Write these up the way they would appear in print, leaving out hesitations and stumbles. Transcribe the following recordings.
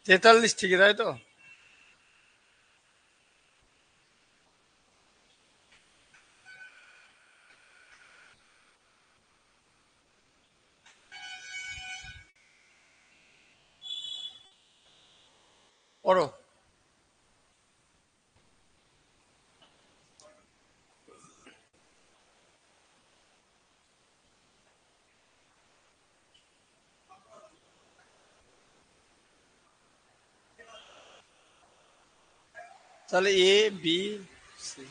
43 ঠিকই, তাই তো? পড়ো। তাহলে এ বি সি,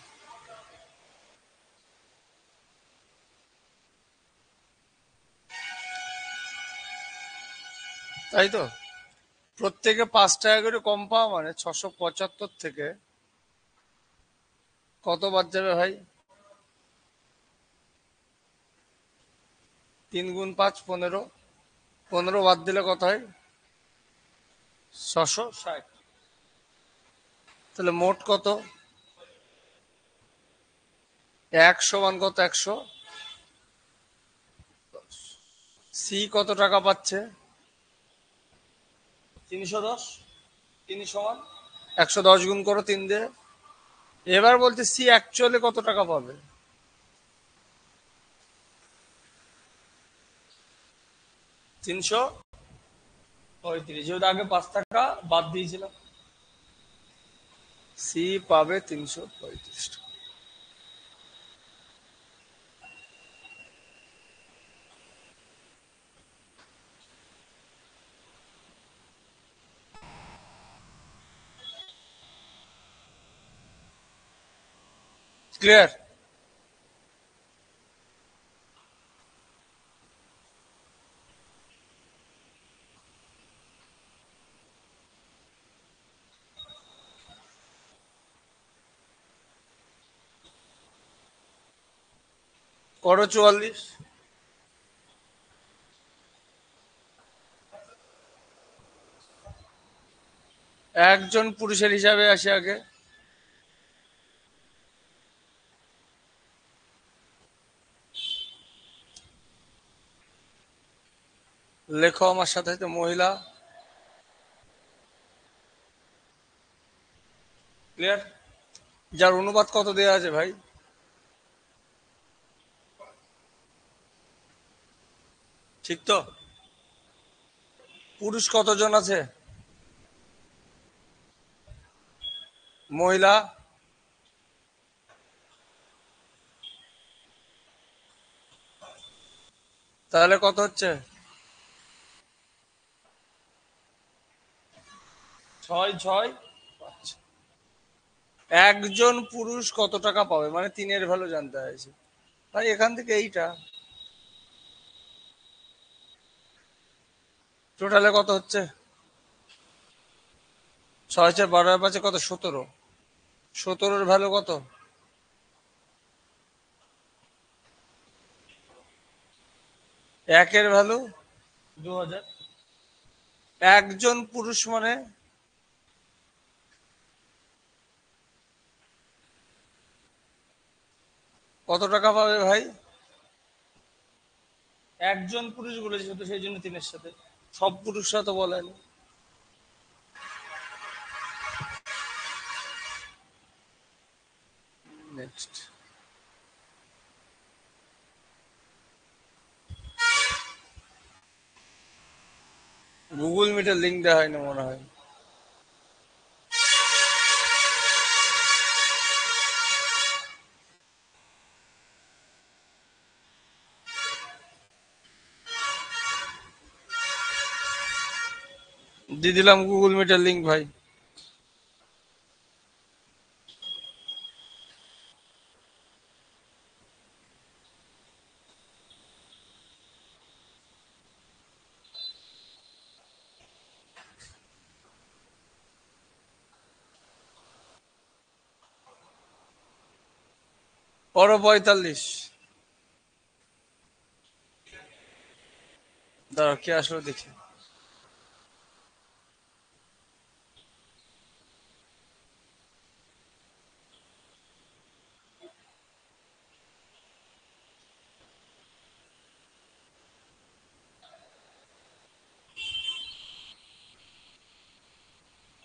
তাই তো? প্রত্যেকে 5 টাকা করে কম পাওয়া মানে 675 থেকে কত বাদ যাবে ভাই? 3 গুণ 5 15। 15 বাদ দিলে কত হয়? 660। তাহলে মোট কত? এক সমান কত? 100। সি কত টাকা পাচ্ছে? 310। 3 সমান 110 গুণ করো 3 দিয়ে। এবার বলতে সি অ্যাকচুয়ালি কত টাকা পাবে? 335, যেহেতু আগে 5 টাকা বাদ দিয়েছিলাম। সি পাবে 335 টাকা। ক্লিয়ার? করো 44। একজন পুরুষের হিসাবে আসে আগে। লেখো আমার সাথে সাথে মহিলা। ক্লিয়ার? যার অনুপাত কত দেওয়া আছে ভাই? ঠিক তো? পুরুষ কতজন আছে? মহিলা? তাহলে কত হচ্ছে? 6 6 5। একজন পুরুষ কত টাকা পাবে মানে 3-এর ভ্যালু জানতে হয়েছে ভাই, এখান থেকে এইটা টোটালে কত হচ্ছে? 6 4 12 5 কত? 17। 17-এর ভ্যালু কত? একের ভ্যালু 2000। একজন পুরুষ মানে কত টাকা পাবে ভাই? একজন পুরুষ বলেছে তো, সেই জন্য 3-এর সাথে। সব পুরুষরা তো বলেন। নেক্সট। গুগল মিটের লিঙ্ক দেওয়া হয় না মনে হয়। দিয়ে দিলাম গুগল মিটের লিঙ্ক ভাই। করো 45। দাঁড়াও, কে আসলো দেখি।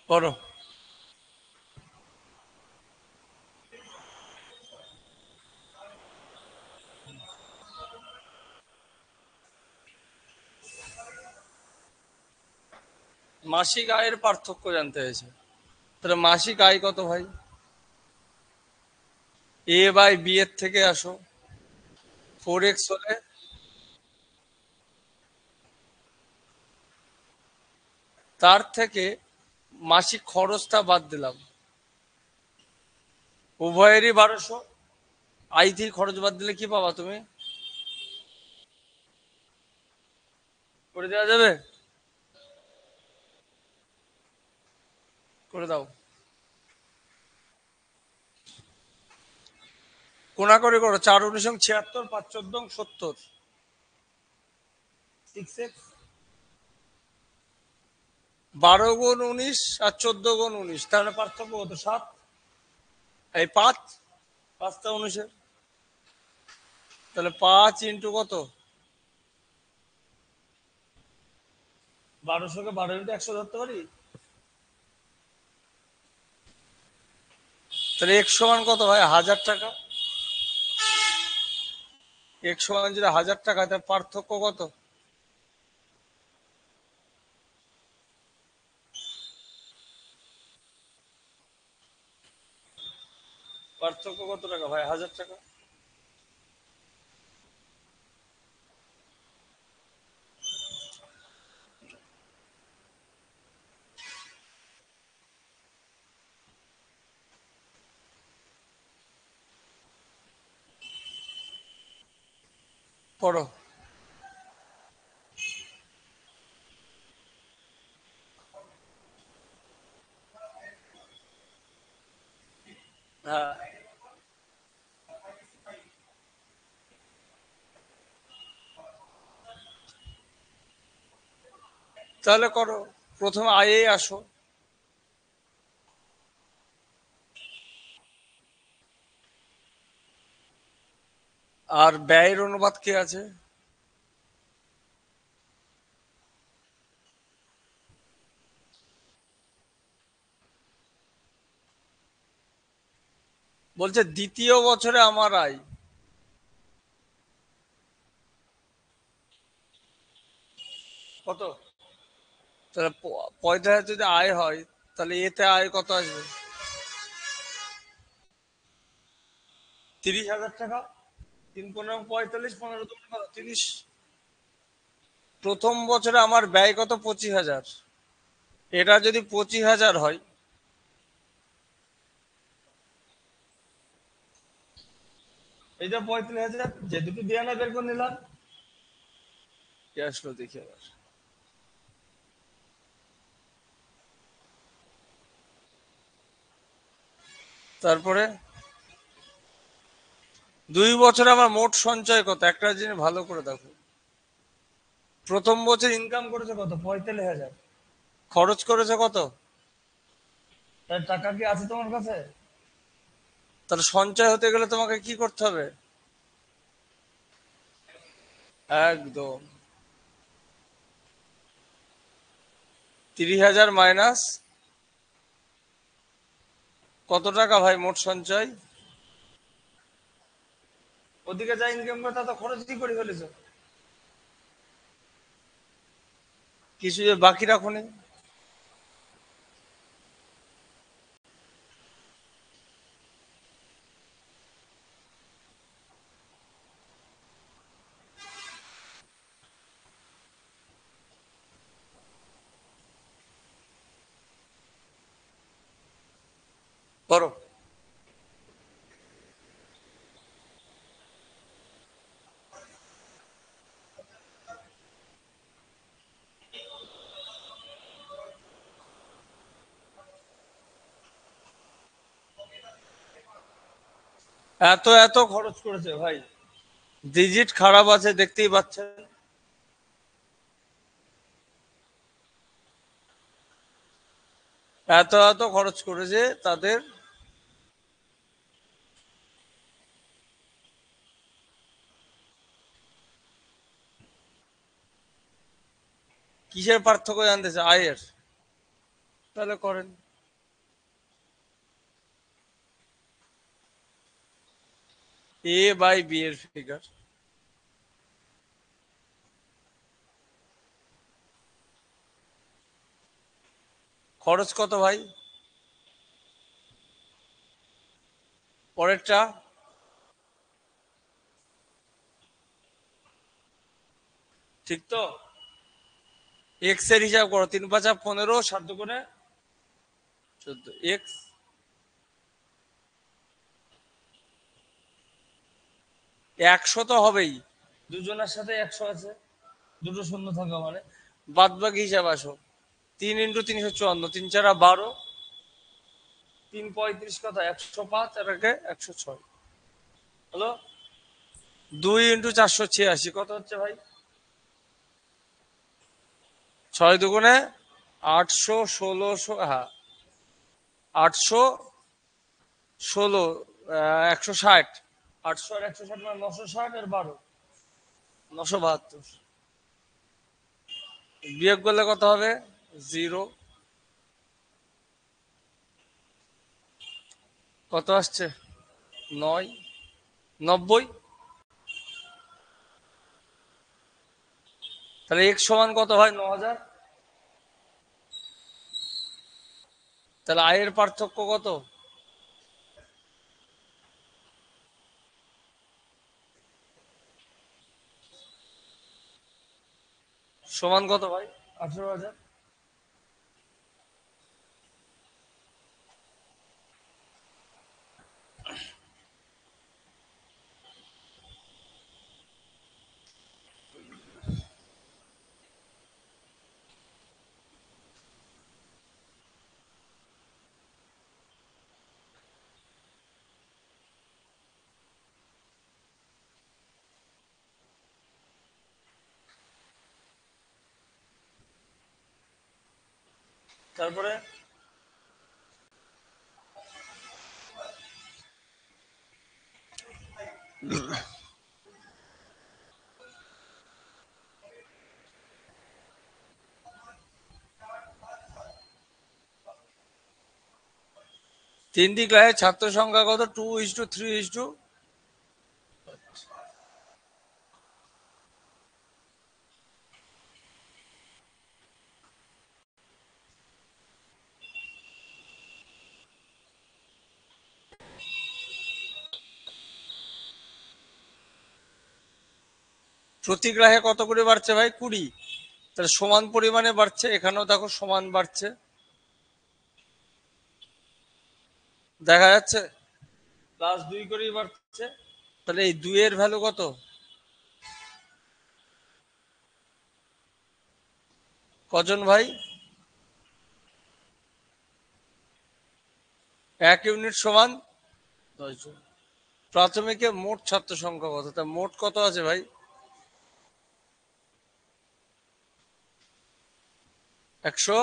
করো। মাসিক আয়ের পার্থক্য জানতে হয়েছে। তাহলে মাসিক আয় কত ভাই? এ বাই বি এর থেকে আসো। 4x হলে তার থেকে মাসিক খরচটা বাদ দিলাম, উভয়েরই 1200। আই থেকে খরচ বাদ দিলে কি পাবা তুমি? করে দেওয়া যাবে? করে দাও। কোনা করে করো। 4×9 = 76, 5×14 = 70। 6x। 12×19 আর 14×19, তাহলে পার্থক্য কত? 7। এই 5, 5টা 19-এর। তাহলে 5 × কত? 1200-কে 12 × 100 ধরতে পারি। তাহলে এক সমান কত ভাই? 1000 টাকা। এক সমান যদি 1000 টাকা, তাহলে পার্থক্য কত? পার্থক্য কত টাকা ভাই? 1000 টাকা। পড়ো। হ্যাঁ, তাহলে করো। প্রথমে আয়ে আসো। আর ব্যয়ের অনুপাত কি আছে? বলছে দ্বিতীয় বছরে আমার আয় কত? তাহলে 45 যদি আয় হয়, তাহলে এতে আয় কত আসবে? 30,000 টাকা। 3×15 = 45, 15×2 = 30। প্রথম বছরে আমার ব্যয় কত? 25,000। এটা যদি 25,000 হয়, এইটা 35,000, যে দুটো দেয়ানা বের করে নিলাম। কে আসলো দেখি আবার। তারপরে 2 বছরে আমার মোট সঞ্চয় কত? একটা জিনিস ভালো করে দেখো। প্রথম বছর ইনকাম করেছে কত? 45,000। খরচ করেছে কত? তার টাকা কি আছে তোমার কাছে? তাহলে সঞ্চয় হতে গেলে তোমাকে কি করতে হবে? একদম। 30,000 মাইনাস কত টাকা ভাই মোট সঞ্চয়? ওদিকে যা ইনকাম করে তা তো খরচ কি করে ফেলেছো? কিছু যে বাকি রাখোনি। করো। এত এত খরচ করেছে ভাই, ডিজিট খারাপ আছে দেখতেই পাচ্ছেন। এত এত খরচ করেছে তাদের। কিসের পার্থক্য জানতেছে? আয়ের? তাহলে করেন। এ বাই বি এর ফিগার। খরচ কত ভাই? পরেরটা ঠিক তো? এক্স এর হিসাব করো, 3×5 = 15, 7×2 = 14। এক্স 100 তো হবেই, দুজনের সাথে 100 আছে, দুটো শূন্য থাকা মানে। বাদ বাকি হিসাব আসো। 3 × 3 = 54, 3×4 = 12, 3×35 কত? 105, আর একে 106। হলো 2×486 কত হচ্ছে ভাই? 6×2 = 800, 1600, হ্যাঁ 800, 16, 160। 800 আর 160 মানে 960 আর 12, 972। বিয়োগ করলে কত হবে? 0। কত আসছে? 9। 90। তাহলে এক্স সমান কত হয়? 9000। তাহলে আয়ের পার্থক্য কত? সমান কত ভাই? 18,000। তারপরে 3টি ক্লাসের ছাত্র সংখ্যা কত? 2:3:। প্রতি গ্রাহে কত করে বাড়ছে ভাই? 20। তাহলে সমান পরিমাণে বাড়ছে, এখানেও দেখো সমান বাড়ছে, দেখা যাচ্ছে +2 করেই বাড়ছে। তাহলে এই 2 এর ভ্যালু কত? কজন ভাই? 1 ইউনিট সমান 10 জন। প্রাথমিকে মোট ছাত্র সংখ্যা কত? তা মোট কত আছে ভাই? 100।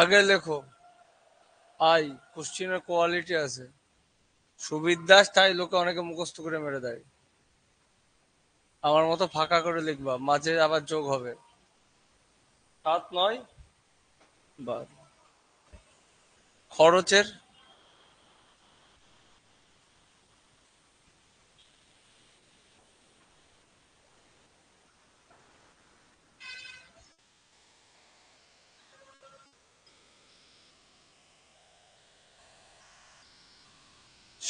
আগে লেখো আই, কোশ্চিনের কোয়ালিটি আছে। সুবির দাস, তাই লোকে অনেকে মুখস্থ করে মেরে দেয়। আমার মতো ফাঁকা করে লিখবা, মাঝে আবার যোগ হবে। 7, 9, 12। খরচের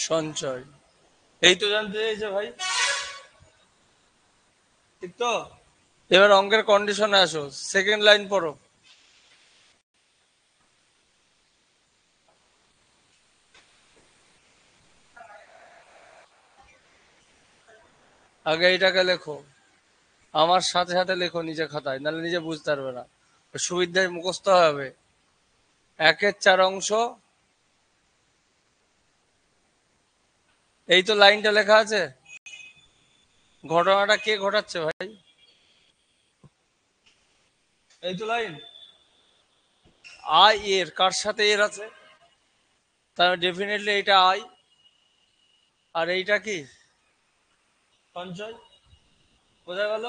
সঞ্চয়। এই তো জানতে চাইছে ভাই, ঠিক তো? এবার অঙ্কের কন্ডিশনে আসো, সেকেন্ড লাইন পড়ো। আগে এইটাকে লেখো, আমার সাথে সাথে লেখো নিজে খাতায়, নাহলে নিজে বুঝতে পারবে না, সুবিধায় মুখস্থ হবে। 1/4 এই তো লাইনটা লেখা আছে। ঘটনাটা কে ঘটাচ্ছে ভাই? এই তো লাইন। আই এর কার সাথে এর আছে? তাহলে ডেফিনেটলি এইটা আই, আর এইটা কি? সঞ্চয়। বোঝা গেল?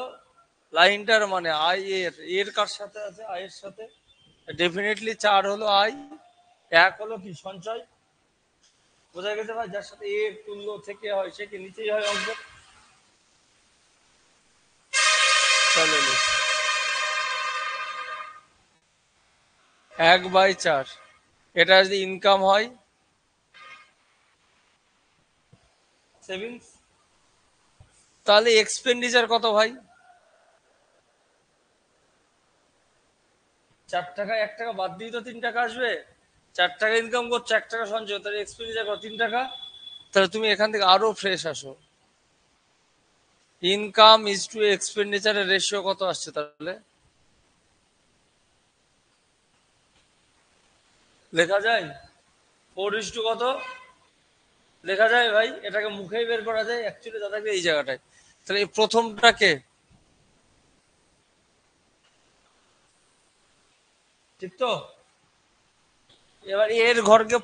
লাইনটার মানে আই এর, এর কার সাথে আছে? আই এর সাথে। ডেফিনেটলি 4 হলো আই, 1 হলো কি? সঞ্চয়। বোঝা গেছে ভাই? যার সাথে এর তুল্য থেকে হয় সে কি নিচেই হয় অঙ্ক। চলো 1/4, এটা যদি ইনকাম হয়, সেভিংস, তাহলে এক্সপেন্ডিচার কত ভাই? 4 টাকা, 1 টাকা বাদ দিয়ে তো 3 টাকা আসবে। 4 টাকা ইনকাম করছো, 1 টাকা সঞ্চয়, তাহলে এক্সপেন্ডিচার কত? 3 টাকা। তাহলে তুমি এখান থেকে আরো ফ্রেশ আসো। ইনকাম ইজ টু এক্সপেন্ডিচারের রেশিও কত আসছে তাহলে? লেখা যায়? 4:, কত লেখা যায় ভাই? এটাকে মুখেই বের করা যায়, অ্যাকচুয়ালি দাদাকে এই জায়গাটায়। তাহলে এই প্রথমটাকে, ঠিক তো? এবার এর ঘরকে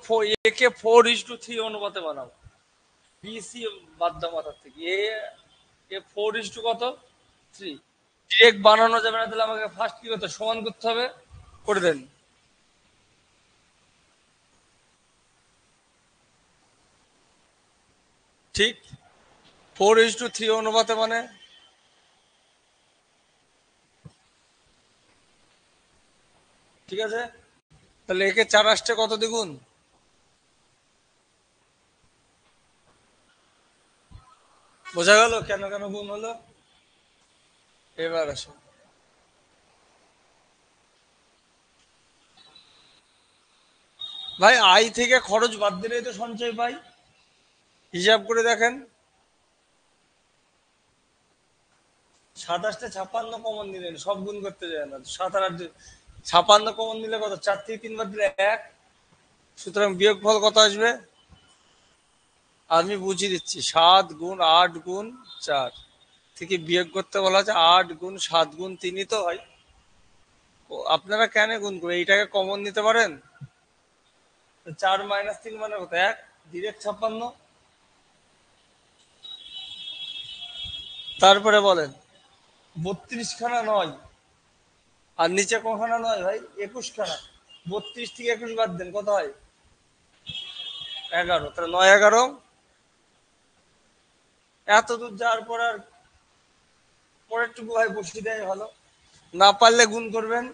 একে 4:3 অনুপাতে বানাবো। বিসি বাদ দাও মাথার থেকে। এ 4:, কত? 3। ডিরেক্ট বানানো যাবে না, তাহলে আমাকে ফার্স্ট কি করতে হবে? সমান করতে হবে। করে দেন। ঠিক। 4:3 অনুপাতে মানে, ঠিক আছে। তাহলে একে 4 আসছে কত দ্বিগুণ? বোঝা গেল কেন কেন গুণ হলো? এবার আসো ভাই, আয় থেকে খরচ বাদ দিলেই তো সঞ্চয় পাই। হিসাব করে দেখেন। 27 56 কমন নিলেন, সব গুণ করতে যায় না। 57 কমন নিলে কত? 4 থেকে 3 বাদ দিলে 1। সুতরাং বিয়োগফল কত আসবে? আমি বুঝিয়ে দিচ্ছি, 7 × 8 × 4 থেকে বিয়োগ করতে বলা আছে। 8 × 7 × 3 তো হয়। আপনারা কেন গুণ করে এইটাকে কমন নিতে পারেন? 4 - 3 মানে কত? 1। ডিরেক্ট 56। তারপরে বলেন, 32 খানা নয়, আর নিচে কখানা নয় ভাই? 21 খানা। 32 থেকে 21 বাদ দেন, কত হয়? 11। তাহলে 9 - 11। এত দূর যাওয়ার পর আর পরেরটুকু ভাই বসিয়ে দেয় ভালো। না পারলে গুণ করবেন।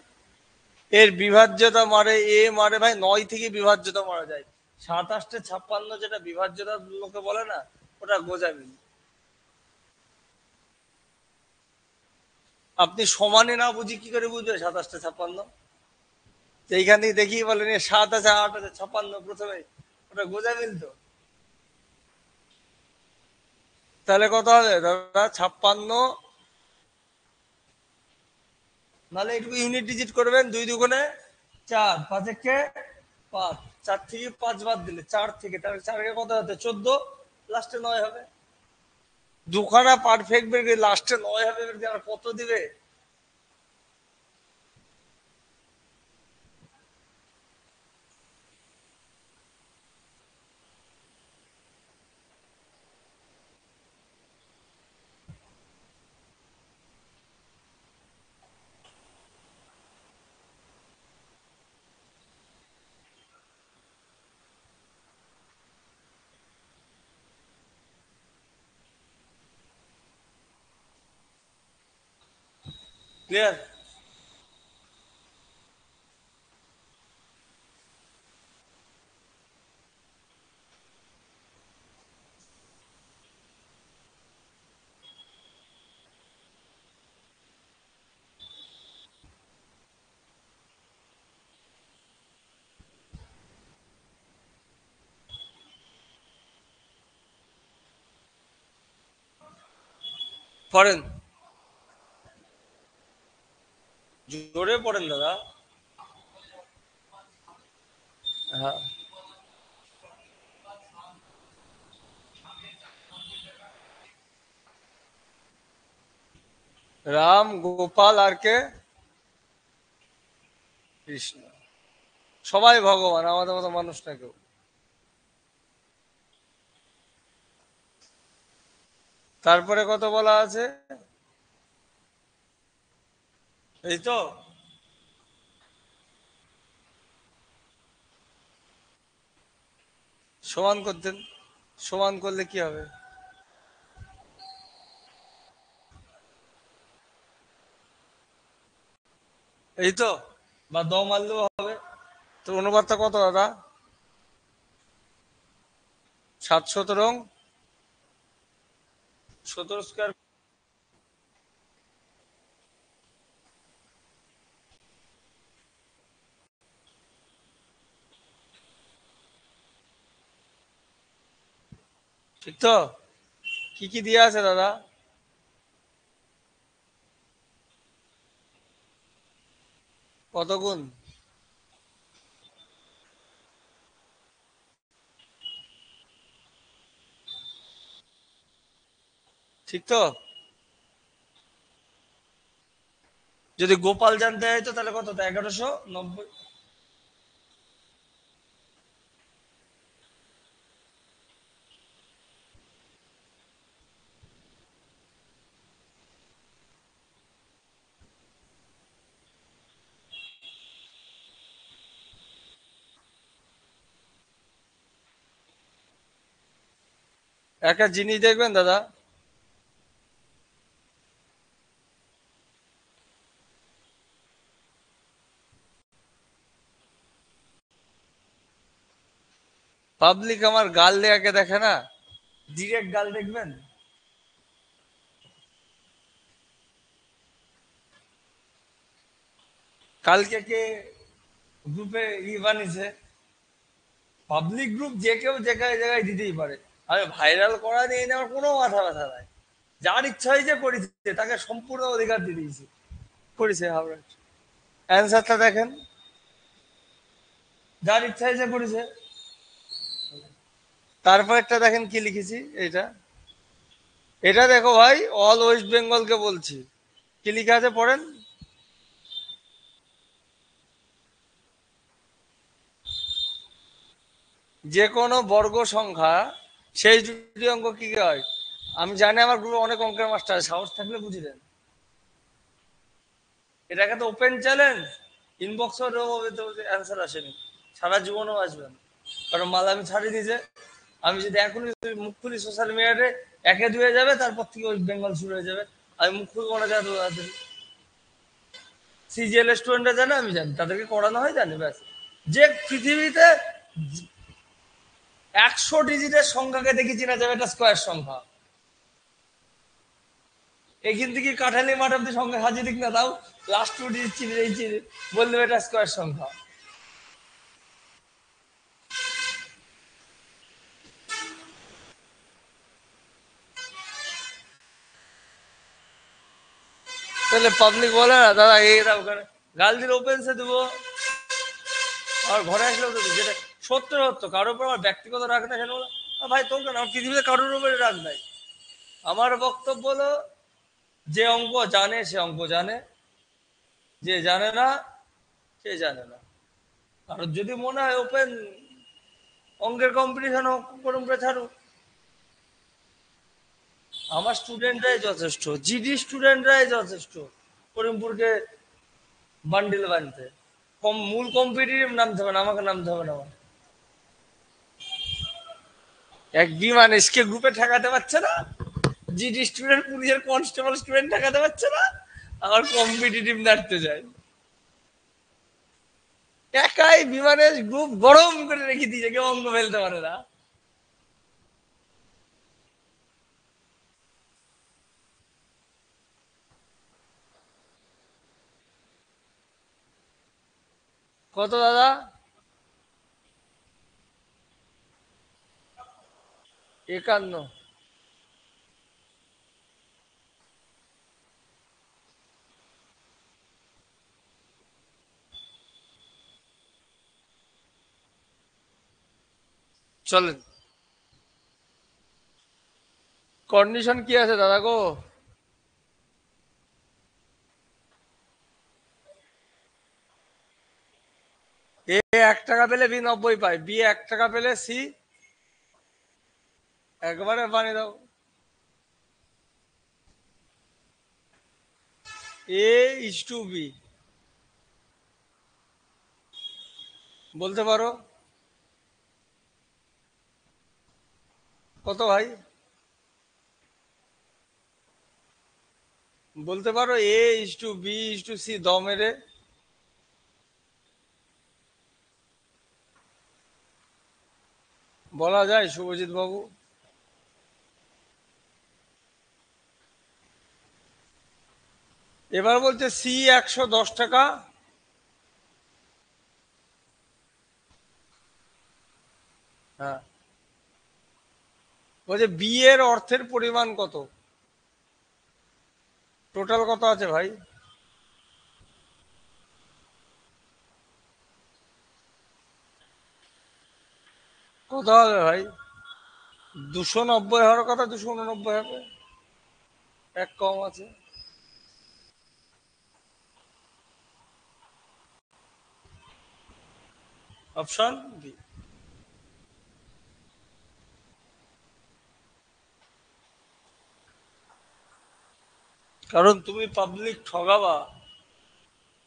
এর বিভাজ্যতা মারে এ মারে ভাই, 9 থেকে বিভাজ্যতা মারা যায়। 27 56 যেটা বিভাজ্যতা লোকে বলে না, ওটা গোজামিল। আপনি সমানে না বুঝি কি করে বুঝবে 27 56? এইখান থেকে দেখিয়ে বলেন 7 আছে, 8 আছে, 56 প্রথমে, ওটা গোজামিল তো। তাহলে কত হবে দাদা? 56, নাহলে একটু ইউনিট ডিজিট করবেন। 2 × 2 = 4, 5 × 1 = 5। 4 থেকে 5 বাদ দিলে 4 থেকে, তাহলে 4 কত হতে? 14, লাস্টে 9 হবে। দুখানা পারফেক্ট বের করে লাস্টে 9 হবে, আর কত দিবে? ক্লিয়ার? পড়েন, জোরে পড়েন দাদা। হ্যাঁ। রাম, গোপাল আর কে? কৃষ্ণ। সবাই ভগবান, আমাদের মতো মানুষ না কেউ। তারপরে কত বলা আছে? এই তো। সমান করতেন। সমান করলে কি হবে? এই তো। বা দ মারলেও হবে। তো অনুপাতটা কত দাদা? 7 17 17 স্কোয়ার। ঠিক তো? কি কি দিয়ে আছে দাদা? কত গুণ? ঠিক তো? যদি গোপাল জানতে হয় তো তাহলে কত? 1190। একটা জিনিস দেখবেন দাদা, পাবলিক আমার গাল দেয়াকে দেখে না, ডিরেক্ট গাল দেখবেন। কালকে কে গ্রুপে বানিয়েছে? পাবলিক গ্রুপ যে কেউ জায়গায় জায়গায় দিতেই পারে। আমি ভাইরাল করা নিয়ে আমার কোনো মাথা ব্যথা নাই। যার ইচ্ছা হয়েছে করেছে, তাকে সম্পূর্ণ অধিকার দিয়ে দিয়েছি। করেছে হাওড়া। অ্যান্সারটা দেখেন। যার ইচ্ছা হয়েছে করেছে। তারপর একটা দেখেন কি লিখেছি এটা। এটা দেখো ভাই, অল ওয়েস্ট বেঙ্গলকে বলছি। কি লিখা আছে পড়েন। যে কোনো বর্গ সংখ্যা সেই দুটি অঙ্ক কি কি হয়? আমি জানি আমার গ্রুপে অনেক অঙ্কের মাস্টার আছে, সাহস থাকলে বুঝি দেন। এটাকে তো ওপেন চ্যালেঞ্জ। ইনবক্সেও হবে তো অ্যান্সার আসেনি, সারা জীবনও আসবে না। কারণ মাল আমি ছাড়িয়ে দিয়েছে। আমি যদি এখনই মুখ খুলি সোশ্যাল মিডিয়াতে, একে দুয়ে যাবে, তারপর থেকে ওই বেঙ্গল শুরু হয়ে যাবে। আমি মুখ খুলবো না, যা সিজিএল স্টুডেন্টরা জানে, আমি জানি, তাদেরকে করানো হয়, জানি ব্যাস। যে পৃথিবীতে 100 ডিজিটের সংখ্যাকে দেখেছি না যাবে এটা স্কোয়ার সংখ্যা। এখান থেকে কাঠালি মাঠ অব্দি সংখ্যা সাজিয়ে দিক না, তাও লাস্ট 2 ডিজিট চিনে এই চিনে বললে এটা স্কোয়ার সংখ্যা। তাহলে পাবলিক বলে না দাদা এরা ওখানে গাল দিলে ওপেন সে দেবো, আর ঘরে আসলেও দেবো, যেটা সত্য সত্য, কারোর উপর আমার ব্যক্তিগত রাগ না কেন বলো? ভাই তোর কেন, আমার পৃথিবীতে কারোর উপরে রাগ নাই। আমার বক্তব্য হলো, যে অঙ্ক জানে সে অঙ্ক জানে, যে জানে না সে জানে না। আর যদি মনে হয় ওপেন অঙ্কের কম্পিটিশন করুন, ছাড়ুন। আমার স্টুডেন্টরাই যথেষ্ট, জিডি স্টুডেন্টরাই যথেষ্ট করিমপুরকে বান্ডিল বানতে। মূল কম্পিটিটিভ নামতে হবে না, আমাকে নামতে হবে না আমার। এক বিমান এসকে গ্রুপে ঠেকাতে পারছে না, জিডি স্টুডেন্ট পুলিশের কনস্টেবল স্টুডেন্ট ঠেকাতে পারছে না, আমার কম্পিটিটিভ নাড়তে যায়। একাই বিমানের গ্রুপ গরম করে রেখে দিয়েছে, কেউ অঙ্ক ফেলতে পারে না। কত দাদা? 51। চলেন। কন্ডিশন কি আছে দাদা গো? এ 1 টাকা পেলে বি 90 পায়, বি 1 টাকা পেলে সি একবারে বানিয়ে দাও। এ ইস টু বি বলতে পারো কত ভাই? বলতে পারো A is to B is to C দমেরে। বলা যায় শুভজিৎ বাবু? এবার বলছে সি 110 টাকা। হ্যাঁ, বলছে বি এর অর্থের পরিমাণ কত? টোটাল কত আছে ভাই? কত হবে ভাই? 290 হওয়ার কথা, 289 হবে। এক কম আছে। Option B. কারণ তুমি পাবলিক ঠগাবা।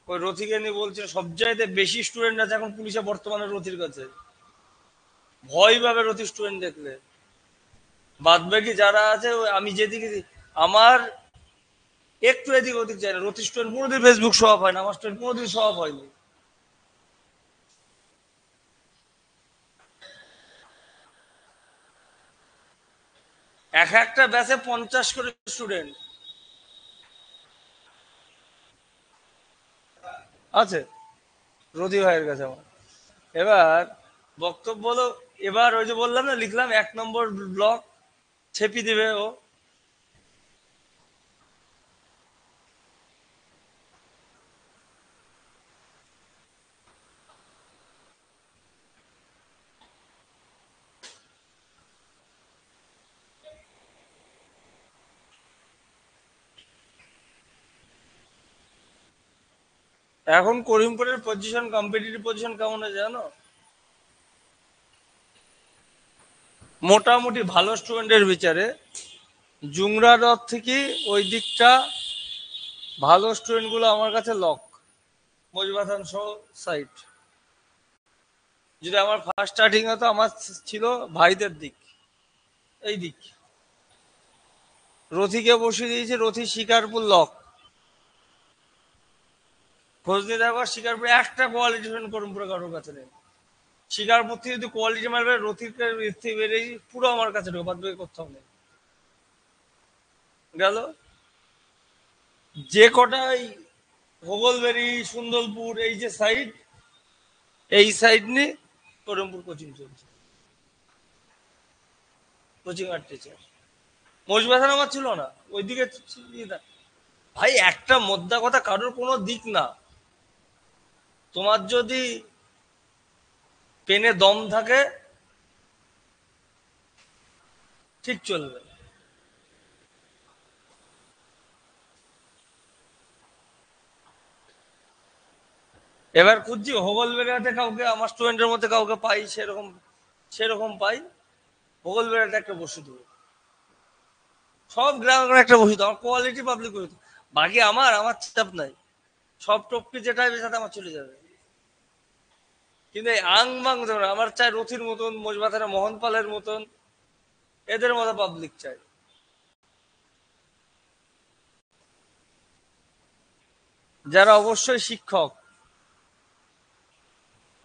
ওই রথিকে নিয়ে বলছে সবচাইতে বেশি স্টুডেন্ট আছে এখন পুলিশে বর্তমানে রথির কাছে। ভয় পাবে রথি স্টুডেন্ট দেখলে। বাদ বাকি যারা আছে আমি যেদিকে আমার একটু এদিক ওদিক যায় না। রথি স্টুডেন্ট কোনোদিন ফেসবুক শো অফ হয় না, আমার স্টুডেন্ট কোনোদিন শো অফ হয়নি। একটা ব্যাচে 50 করে স্টুডেন্ট আছে রথি ভাইয়ের কাছে আমার। এবার বক্তব্য হলো, এবার ওই যে বললাম না লিখলাম 1 নম্বর ব্লক ছেপি দিবে ও। এখন করিমপুরের পজিশন, কম্পিটিটিভ পজিশন কেমন আছে জানো? মোটামুটি ভালো স্টুডেন্টের বিচারে জুংরা রথ থেকে ওই দিকটা ভালো স্টুডেন্ট গুলো আমার কাছে লক। মজবাথান সহ সাইট। যদি আমার ফার্স্ট স্টার্টিং হতো, আমার ছিল ভাইদের দিক, এই দিক। রথিকে বসিয়ে দিয়েছে, রথি শিকারপুর লক। খোঁজ নিয়ে দেখো শিকারপুর একটা কোয়ালিটি করিমপুরে কারোর কাছে নেই। শিকারপুর থেকে যদি কোয়ালিটি মারবে রথিকে বেড়েই পুরো আমার কাছে ঢোকে, বাদ বাকি কোথাও নেই। গেল যে কটাই ভোগলবেরি সুন্দরপুর এই যে সাইড, এই সাইড নিয়ে করিমপুর কোচিং চলছে, কোচিং আর টিচার। মজবাথান আমার ছিল না ওইদিকে। ভাই একটা মোদ্দা কথা, কারোর কোনো দিক না। তোমার যদি পেনে দম থাকে ঠিক চলবে। এবার খুঁজছি হোগল বেড়াতে কাউকে, আমার স্টুডেন্টের মধ্যে কাউকে পাই সেরকম, সেরকম পাই। হোগল বেড়াতে একটা বসে দেবো, সব গ্রামে একটা বসে দেবো, আমার কোয়ালিটি পাবলিক বসে দেবো। বাকি আমার আমার চাপ নাই, সব টপকে যেটা হবে সাথে আমার চলে যাবে। কিন্তু এই আং বাং ধরো আমার চাই রথির মতন, মজবাথানা মোহন পালের মতন, এদের মতো পাবলিক চাই, যারা অবশ্যই শিক্ষক।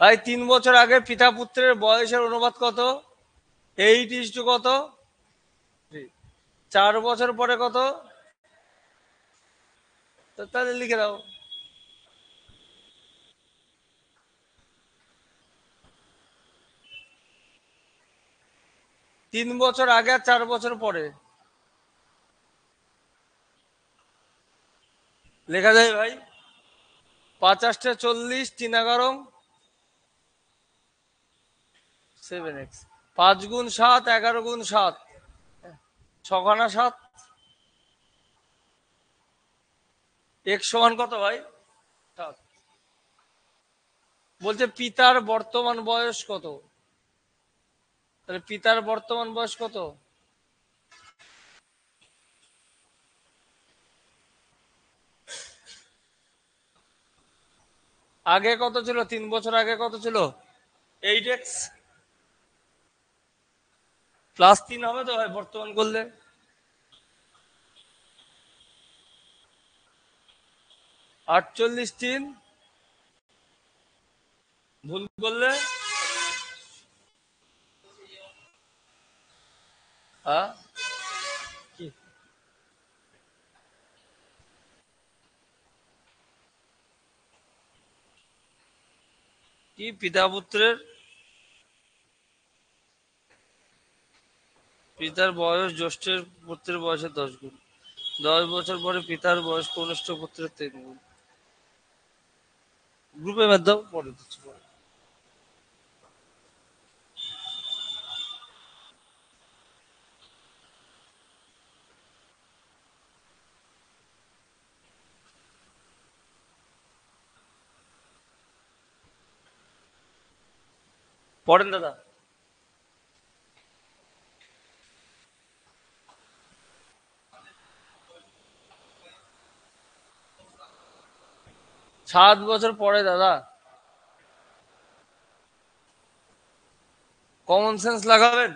ভাই 3 বছর আগে পিতা পুত্রের বয়সের অনুপাত কত? 8:2 কত? 4 বছর পরে কত? তাহলে লিখে দাও। 3 বছর আগে আর 4 বছর পরে লেখা যায় ভাই। 50 40 3 11 7x। 5 গুণ 7, 11 গুণ 7, 6 7। x সমান কত ভাই? 7। বলছে পিতার বর্তমান বয়স কত? তাহলে পিতার বর্তমান বয়স কত? আগে কত ছিল? 3 বছর আগে কত ছিল? 8x প্লাস 3 হবে তো ভাই বর্তমান করলে? 48 3 ভুল করলে হ্যাঁ কি? কি পিতা পুত্রের পিতার বয়স জ্যেষ্ঠের পুত্রের বয়সের 10 গুণ। 10 বছর পরে পিতার বয়স কনিষ্ঠ পুত্রের 3 গুণ। গ্রুপে মাধ্যম পরে দিচ্ছি পরে। পড়েন দাদা। 7 বছর পরে দাদা। কমন সেন্স লাগাবেন?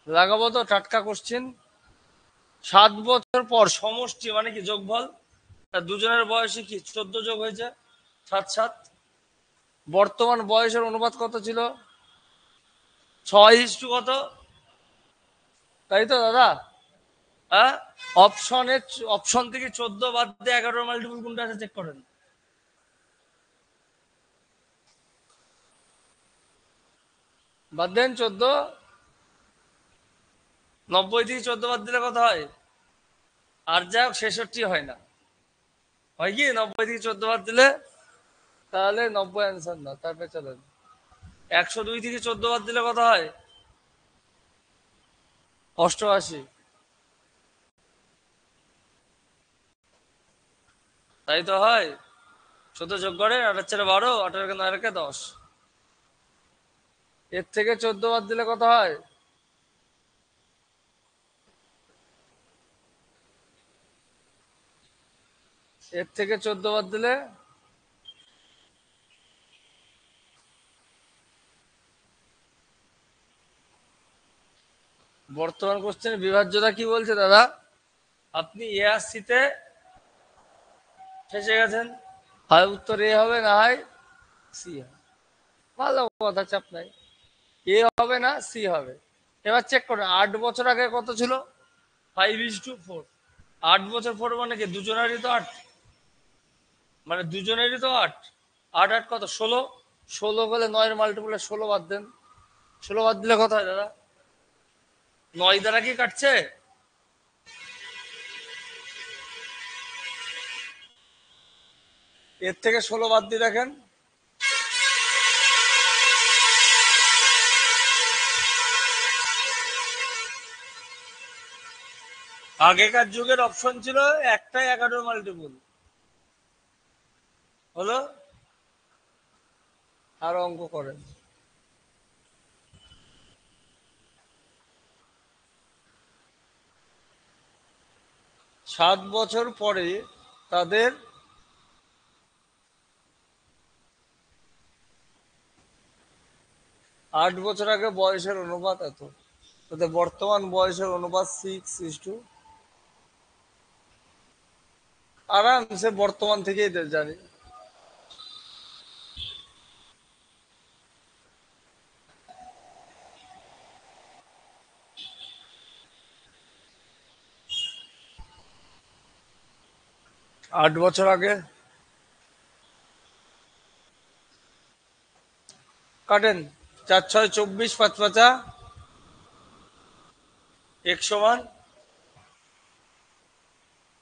লাগাবো তো, টাটকা কোশ্চেন। 7 বছর পর সমষ্টি মানে কি? যোগফল। দুজনের বয়সে কি 14 যোগ হয়েছে, 7 7। বর্তমান বয়সের অনুপাত কত ছিল? 6:, কত? তাই তো দাদা? হ্যাঁ। অপশনে অপশন থেকে 14 বাদ দিয়ে 11 মাল্টিপুল কোনটা আছে চেক করেন। বাদ দেন 14। 90 থেকে 14 বাদ দিলে কত হয়? আর যাই হোক 66 হয় না, হয় কি? 90 থেকে 14 বাদ দিলে তাহলে 90 অ্যান্সার না। তারপরে চলেন 102 থেকে 14 বাদ দিলে কত হয়? 88। তাই তো হয়। 14 যোগ করে 8 4 12, 18 9 10। এর থেকে 14 বাদ দিলে কত হয়? এর থেকে 14 বাদ দিলে বর্তমান কোশ্চেনের বিভাজ্যতা কি বলছে দাদা? আপনি এ আর সিতে ফেসে গেছেন, হয় উত্তর এ হবে না হয় সি হবে। ভালো কথা, চাপ নাই। এ হবে না সি হবে। এবার চেক করুন 8 বছর আগে কত ছিল? 5:4। 8 বছর পর মানে কি দুজনেরই তো 8, মানে দুজনেরই তো 8। 8 8 কত? 16। 16 হলে 9 এর মাল্টিপুলে 16 বাদ দেন। 16 বাদ দিলে কত হয় দাদা? 9 দ্বারা কি কাটছে? এর থেকে 16 বাদ দিয়ে দেখেন। আগেকার যুগের অপশন ছিল একটাই 11 মাল্টিপুল হলো। আর অঙ্ক করেন। 7 বছর পরে তাদের 8 বছর আগে বয়সের অনুপাত এত, তাদের বর্তমান বয়সের অনুপাত 6:, আরামসে বর্তমান থেকেই জানি। আট বছর আগে কাটেন। 4 6 24, 5 5 এক সমান,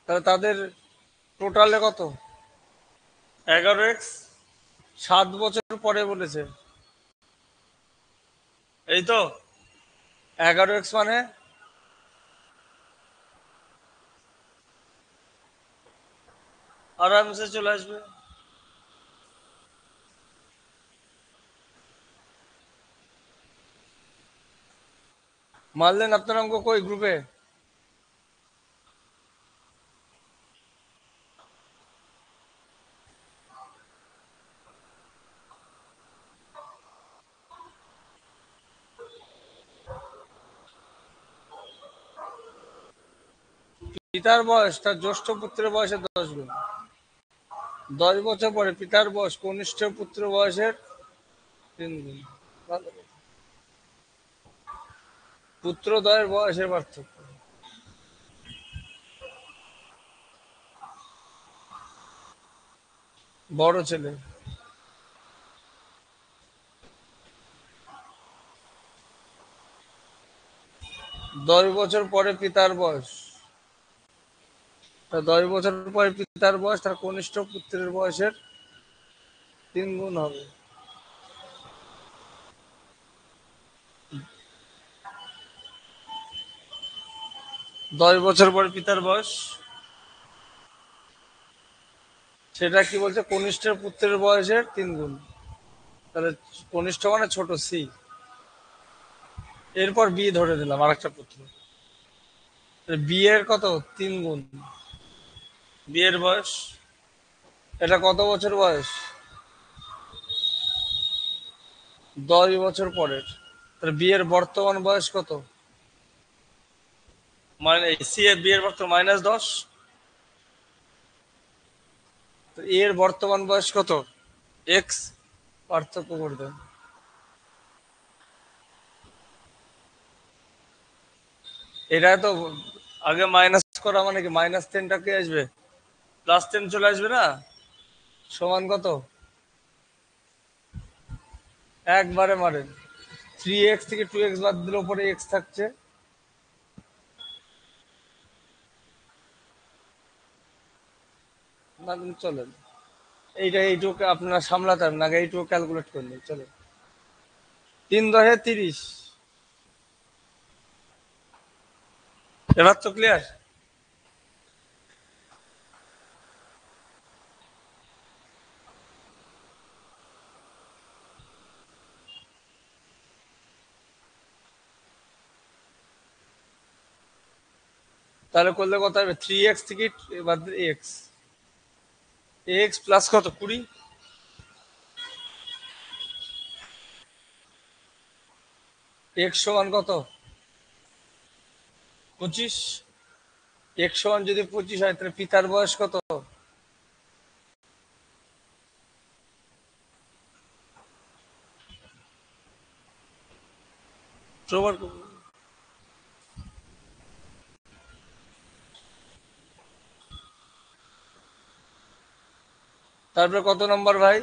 তাহলে তাদের টোটালে কত? 11x। 7 বছর পরে বলেছে। এই তো 11x মানে আরামসে চলে আসবে। মারলেন আপনার অঙ্ক কই গ্রুপে? পিতার বয়স তার জ্যেষ্ঠ পুত্রের বয়সের 10 গুণ। 10 বছর পরে পিতার বয়স কনিষ্ঠ পুত্র বয়সের 3 গুণ। ভালো। পুত্রদ্বয়ের বয়সের পার্থক্য। বড় ছেলে। 10 বছর পরে পিতার বয়স। 10 বছর পরে পিতার বয়স তার কনিষ্ঠ পুত্রের বয়সের 3 গুণ হবে। 10 বছর পরে পিতার বয়স, সেটা কি বলছে? কনিষ্ঠ পুত্রের বয়সের 3 গুণ। তাহলে কনিষ্ঠ মানে ছোট, সি। এরপর বি ধরে দিলাম আরেকটা পুত্র। বি এর কত? 3 গুণ। বিয়ের বয়স, এটা কত বছর বয়স? 10 বছর পরের। তাহলে বিয়ের বর্তমান বয়স কত? মানে সি এর বিয়ের বর্তমান -10। তো এর বর্তমান বয়স কত? এক্স। পার্থক্য করে দেন। এটা তো আগে মাইনাস করা মানে কি -10টা কি আসবে? +10 চলে আসবে না? সমান কত? একবারে মারেন। 3x থেকে 2x বাদ দিলে উপরে এক্স থাকছে। না চলেন, এইটুকু আপনারা সামলাতে হবে না, এইটুকু ক্যালকুলেট করলেন চলো। 3×10 = 30। এবার তো ক্লিয়ার। তাহলে করলে কত হবে? 3x থেকে বাদ দিলে এক্স। এক্স প্লাস কত? 20। এক্স সমান কত? 25। এক্স সমান যদি 25 হয় তাহলে পিতার বয়স কত? প্রমাণ করুন। তারপরে কত নম্বর ভাই?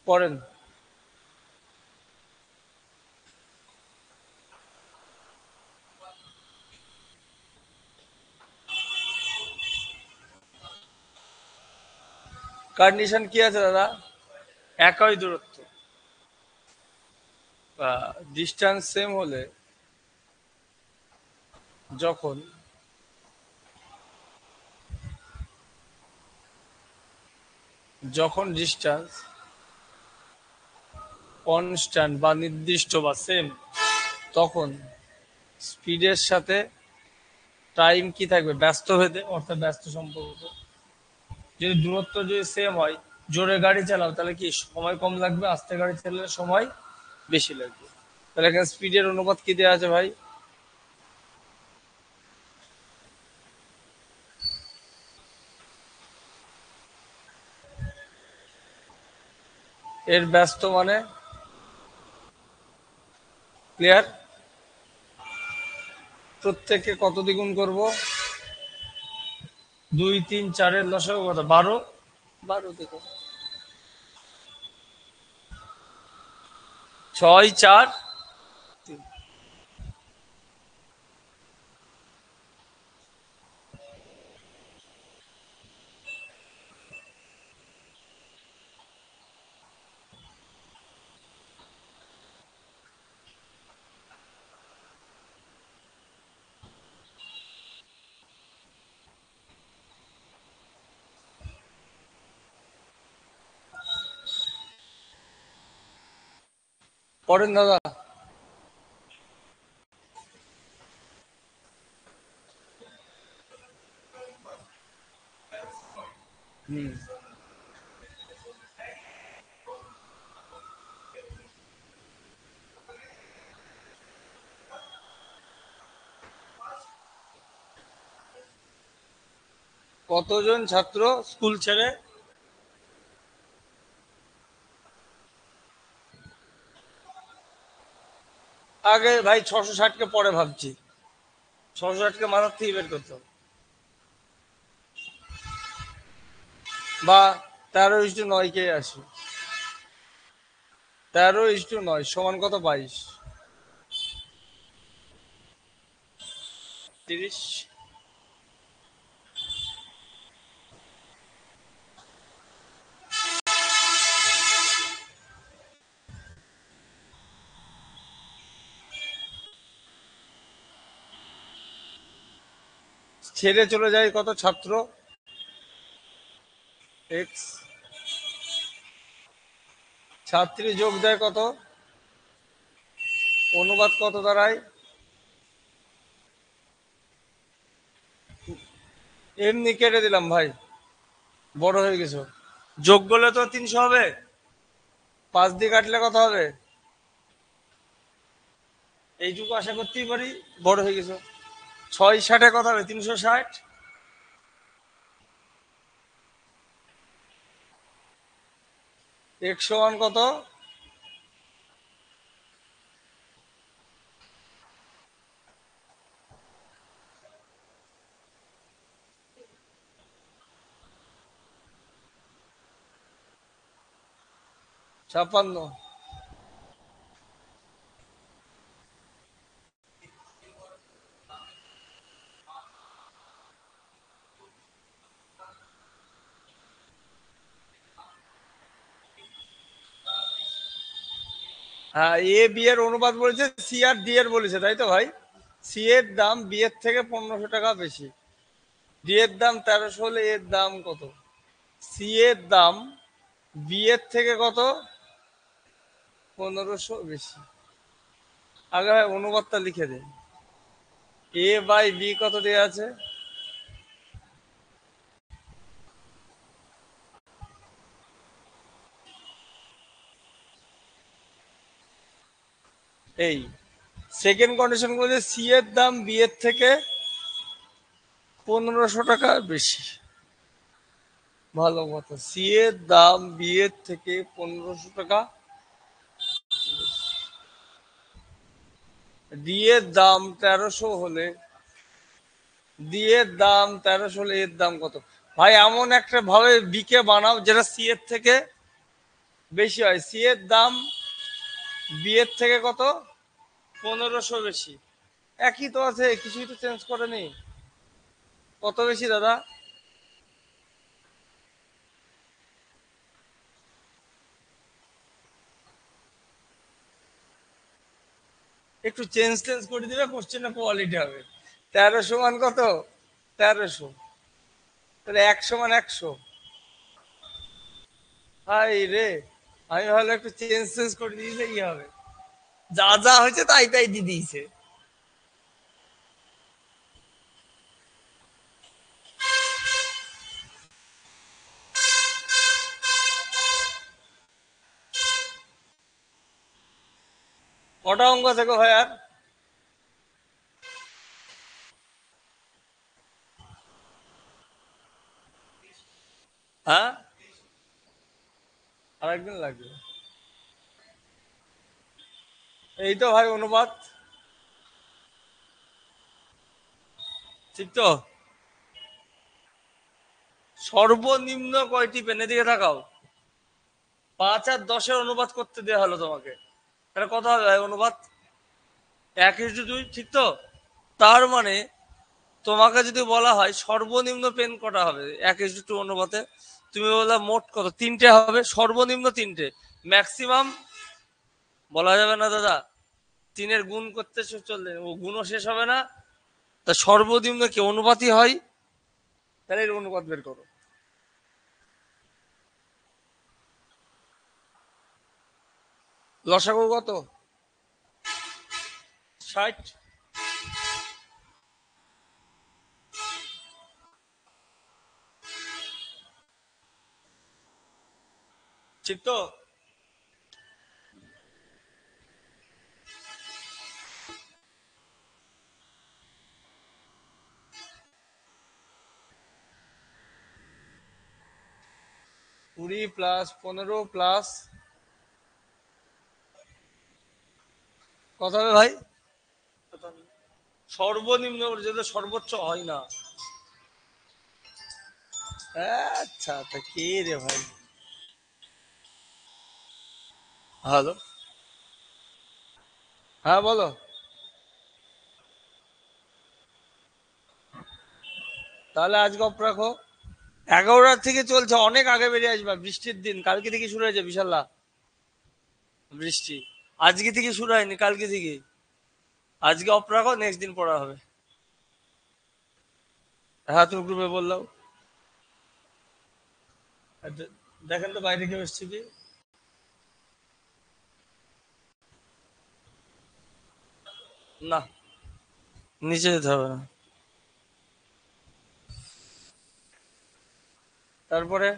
পড়েন। কন্ডিশন কি আছে দাদা? একই দূরত্ব বা ডিস্টেন্স সেম হলে যখন যখন ডিস্টেন্স কনস্ট্যান্ট বা নির্দিষ্ট বা সেম, তখন স্পিডের সাথে টাইম কি থাকবে? ব্যস্ত ভেদে, অর্থাৎ ব্যস্ত সম্পর্ক। যদি দূরত্ব যদি সেম হয়, জোরে গাড়ি চালাও তাহলে কি সময় কম লাগবে, আস্তে গাড়ি চালালে সময় বেশি লাগবে। তাহলে এখানে স্পিডের অনুপাত কি দেওয়া আছে ভাই? এর ব্যস্ত মানে ক্লিয়ার। প্রত্যেককে কত দ্বিগুণ করব? 2, 3, 4-এর লসাগু কত? 12। 12 দ্বিগুণ 6, 4, 3। পড়েন দাদা। হুম। কতজন ছাত্র স্কুল ছেড়ে? আগে ভাই 660 কে পরে ভাবছি, 660 কে মাথার থেকে বের করতে হবে। বা 13:9 কে আসি, 13:9 সমান কত? 22। 30। ছেড়ে চলে যায় কত ছাত্র? এক্স। ছাত্রী যোগ দেয় কত? অনুপাত কত দাঁড়ায়? এমনি কেটে দিলাম ভাই, বড় হয়ে গেছো। যোগ করলে তো 300 হবে, 5 দিয়ে কাটলে কত হবে? এইটুকু আশা করতেই পারি, বড় হয়ে গেছো। 660 কত হবে? 360। এক্স সমান কত? ছাপ্পান্ন। হ্যাঁ, এ বি এর অনুপাত বলেছে, সি আর ডি এর বলেছে, তাই তো ভাই? সি এর দাম বি এর থেকে 1500 টাকা বেশি। ডি এর দাম 1300 হলে এর দাম কত? সি এর দাম বি এর থেকে কত? 1500 বেশি। আগে ভাই অনুপাতটা লিখে দিন। এ বাই বি কত দেওয়া আছে? এই সেকেন্ড কন্ডিশন বলছে সি এর দাম বি এর থেকে 1500 টাকা বেশি। ভালো কথা, সি এর দাম বি এর থেকে 1500 টাকা। ডি এর দাম 1300 হলে, ডি এর দাম 1300 হলে এর দাম কত? ভাই এমন একটা ভাবে বি কে বানাও যেটা সি এর থেকে বেশি হয়। সি এর দাম বি এর থেকে কত? 1500 বেশি। একই তো আছে, কিছুই তো চেঞ্জ করেনি। কত বেশি দাদা? একটু চেঞ্জ টেঞ্জ করে দিবে, কোশ্চেনের কোয়ালিটি হবে। 13 সমান কত? 1300। তাহলে 1 সমান 100। হাই রে, আমি ভাবলাম একটু চেঞ্জ চেঞ্জ করে দিয়েছে কি হবে। যা যা হয়েছে তাই তাই দিয়ে দিয়েছে। কটা অঙ্ক আছে গো ভাই আর? হ্যাঁ, আর একদিন লাগবে। এই তো ভাই অনুপাত, ঠিক তো? সর্বনিম্ন কয়টি পেনে দিকে থাকাও? 5 আর 10-এর অনুপাত করতে দেওয়া হলো তোমাকে, তাহলে কত হবে ভাই অনুপাত? 1:2, ঠিক তো? তার মানে তোমাকে যদি বলা হয় সর্বনিম্ন পেন কটা হবে 1:2 অনুপাতে, তুমি বললা মোট কত? 3টে হবে, সর্বনিম্ন 3টে। ম্যাক্সিমাম বলা যাবে না দাদা, 3-এর গুণ করতে চললে ও গুণও শেষ হবে না। তা সর্বনিম্ন কি অনুপাতই হয়? তাহলে এর অনুপাত বের করো। লসাগু কত? 60। ঠিক তো? 20 প্লাস 15 প্লাস কত হবে ভাই? সর্বনিম্ন যেটা সর্বোচ্চ হয় না। আচ্ছা, তা কে রে ভাই? হ্যালো। হ্যাঁ বলো। তাহলে আজকে অফ রাখো। 11টার থেকে চলছে, অনেক আগে বেরিয়ে আসবা, বৃষ্টির দিন, কালকে থেকে শুরু হয়েছে বিশাল্লা বৃষ্টি। আজকে থেকে শুরু হয়নি, কালকে থেকে। আজকে অফ রাখো, নেক্সট দিন পড়া হবে। হ্যাঁ, তুমি গ্রুপে বললাম। দেখেন তো বাইরে কেউ এসছে কি না। নিচে যেতে হবে না। তারপরে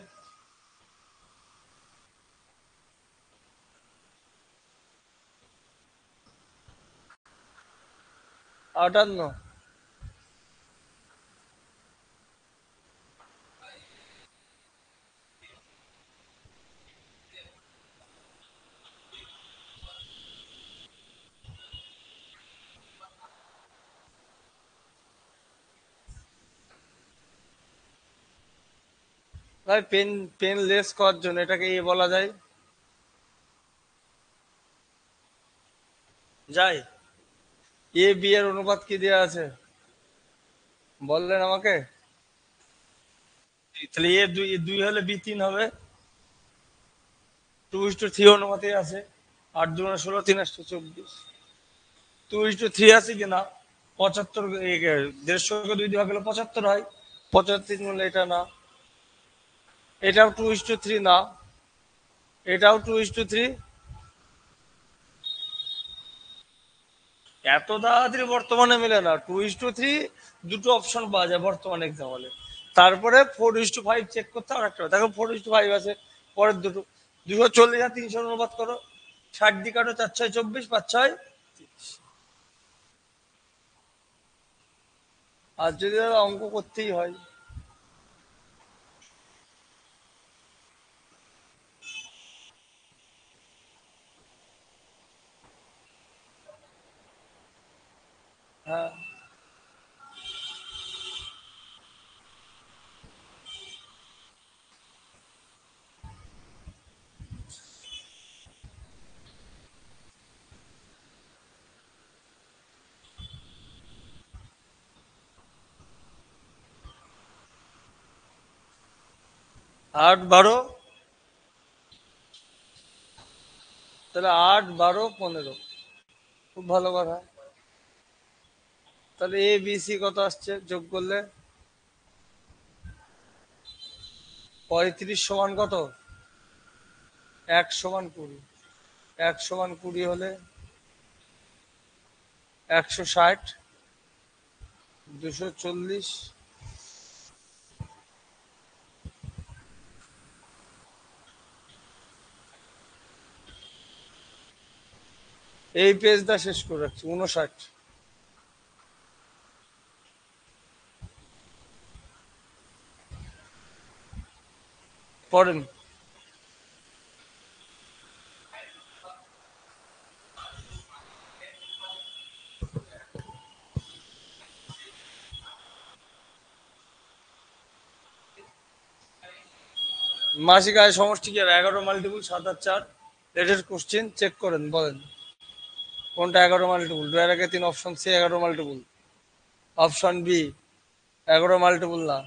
আটান্ন। ভাই পেন, পেন লেস করার জন্য এটাকে এ বলা যায়। যাই। এ বি এর অনুপাত কি দেওয়া আছে বললেন আমাকে? তাহলে এ দুই, দুই হলে বি তিন হবে। 2:3 অনুপাতে আছে। 8 2 16, 3 8 24। 2:3 আছে কিনা? 75, 150 কে 2 দিয়ে ভাগ করলে 75 হয়। 75 বলে এটা না। এটাও 2:3 না। এটাও 2:3। এত তাড়াতাড়ি বর্তমানে মেলে না 2:3। দুটো অপশন পাওয়া যায় বর্তমানে এক্সাম্পলে। তারপরে 4:5 চেক করতে হবে একটা, দেখো 4:5 আছে। পরের দুটো 240 আর 300 অনুপাত করো। 60 দিয়ে কাটো, 4 6 24, 5 6। আর যদি দাদা অঙ্ক করতেই হয়। হ্যাঁ। 8 12, তাহলে 8 12 15। খুব ভালো কথা। তাহলে এ বি সি কত আসছে যোগ করলে? 35 সমান কত? 1 সমান 20। 1 সমান 20 হলে 160, 240। এই পেজটা শেষ করে রাখছি 59। পড়েন। মাসিক আয় সমষ্টি কি হবে? 11 মাল্টিপুল 7 আর 4। লেটেস্ট কোশ্চেন চেক করেন, বলেন কোনটা 11 মাল্টিপুল। 2 আর 1 3 option C 11 multiple. Option B 11 multiple না।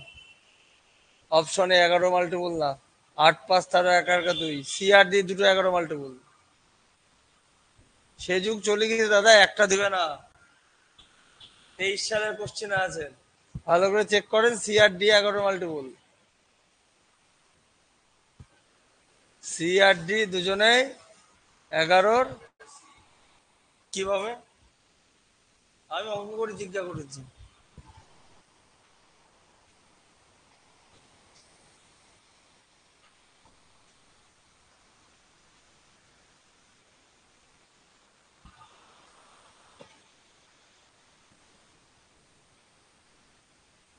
অপশন এ 11 মাল্টিপুল না। 8 5 13 1 1 2 সি আর ডি দুটো 11 মাল্টিপুল। সে যুগ চলে গেছে দাদা, একটা দিবে না। 23 সালের কোশ্চেন আছে, ভালো করে চেক করেন। সি আর ডি 11 মাল্টিপুল। সি আর ডি দুজনেই 11। কিভাবে? আমি অঙ্ক করে জিজ্ঞাসা করেছি।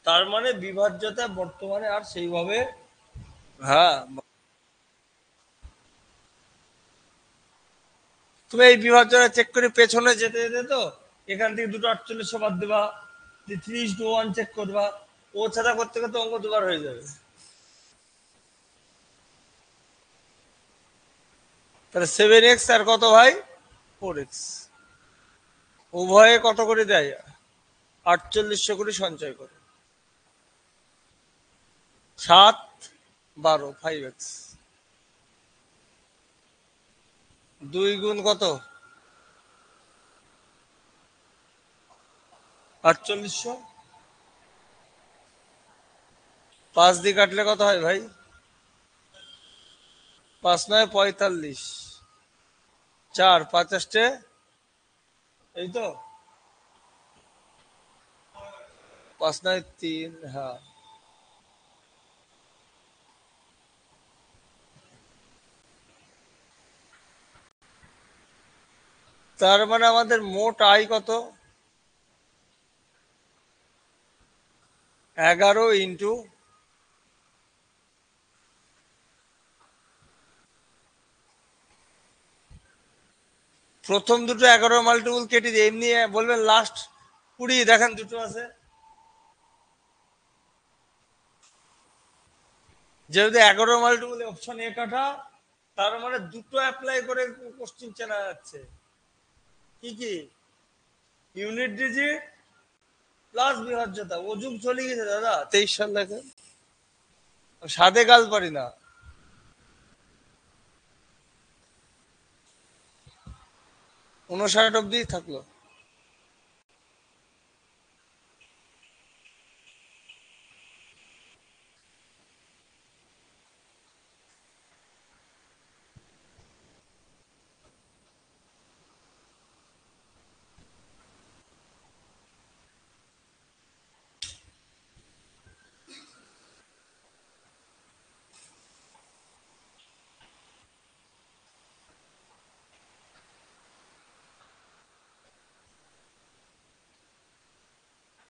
তার মানে বিভাজ্যতা বর্তমানে আর সেইভাবে, হ্যাঁ, তুমি এই বিভাজ্যতা চেক করে পেছনে যেতে যেতে তো এখান থেকে দুটো 48 বাদ দেবা, 3:1 চেক করবা, ও ছাড়া করতে করতে অঙ্ক দুবার হয়ে যাবে। তাহলে 7x আর কত ভাই, 4x, উভয়ে কত করে দেয়, 4800 করে সঞ্চয় করে, 7, 12, 5x, 2 গুণ কত, 4800, 5 দিয়ে কাটলে কত হয় ভাই, 5 9 45, 4 50, এই তো, 5 9 3, হ্যাঁ। তার মানে আমাদের মোট আয় কত, 11 ইন্টু, প্রথম দুটো 11 মাল্টিপুল কেটে দিয়ে এমনি বলবেন লাস্ট 20, দেখেন দুটো আছে, যেহেতু 11 মাল্টিপুল অপশন এ কাটা, তার মানে দুটো অ্যাপ্লাই করে কোশ্চিন চেনা যাচ্ছে, কি কি, ইউনিট ডিজিট প্লাস বিভাজ্যতা, ও যুগ চলে গেছে দাদা, 23 সাল দেখে, সাদে গাল পারি না। 59 অব্দি থাকলো।